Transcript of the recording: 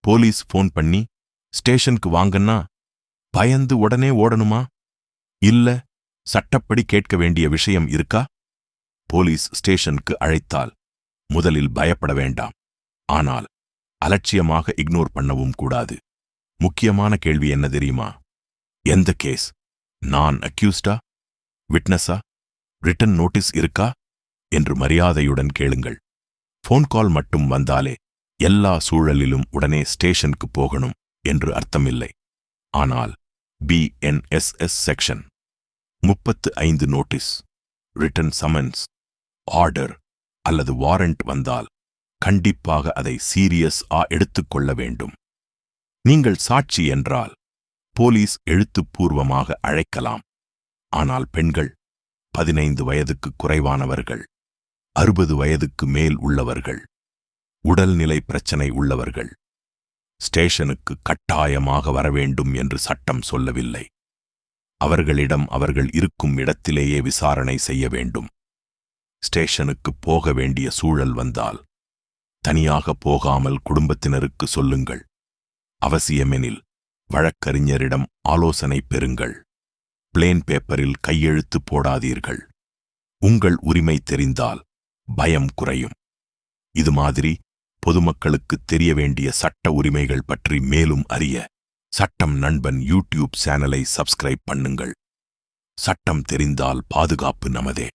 Police phone பண்ணி ஸ்டேஷனுக்கு வாங்கன்னா பயந்து உடனே ஓடணுமா? இல்ல சட்டப்படி கேட்க வேண்டிய விஷயம் இருக்கா? போலீஸ் ஸ்டேஷனுக்கு அழைத்தால் முதலில் பயப்பட வேண்டாம். ஆனால் அலட்சியமாக இக்னோர் பண்ணவும் கூடாது. முக்கியமான கேள்வி என்ன தெரியுமா? எந்த கேஸ்? நான் அக்யூஸ்டா, விட்னஸா, ரிட்டன் நோட்டீஸ் இருக்கா என்று மரியாதையுடன் கேளுங்கள். ஃபோன் கால் மட்டும் வந்தாலே எல்லா சூழலிலும் உடனே ஸ்டேஷனுக்கு போகணும் என்று அர்த்தமில்லை. ஆனால் BNSS section 35 notice, written summons, order அல்லது வாரண்ட் வந்தால் கண்டிப்பாக அதை சீரியஸா எடுத்துக்கொள்ள வேண்டும். நீங்கள் சாட்சி என்றால் போலீஸ் எழுத்துப்பூர்வமாக அழைக்கலாம். ஆனால் பெண்கள், 15 வயதுக்கு குறைவானவர்கள், 60 வயதுக்கு மேல் உள்ளவர்கள், உடல்நிலை பிரச்சனை உள்ளவர்கள் ஸ்டேஷனுக்கு கட்டாயமாக வரவேண்டும் என்று சட்டம் சொல்லவில்லை. அவர்களிடம் அவர்கள் இருக்கும் இடத்திலேயே விசாரணை செய்ய வேண்டும். ஸ்டேஷனுக்கு போக வேண்டிய சூழல் வந்தால் தனியாக போகாமல் குடும்பத்தினருக்கு சொல்லுங்கள். அவசியமெனில் வழக்கறிஞரிடம் ஆலோசனை பெறுங்கள். பிளேன் பேப்பரில் கையெழுத்து போடாதீர்கள். உங்கள் உரிமை தெரிந்தால் பயம் குறையும். இது மாதிரி பொதுமக்களுக்கு தெரிய வேண்டிய சட்ட உரிமைகள் பற்றி மேலும் அறிய சட்டம் நண்பன் யூடியூப் சேனலை சப்ஸ்கிரைப் பண்ணுங்கள். சட்டம் தெரிந்தால் பாதுகாப்பு நமதே.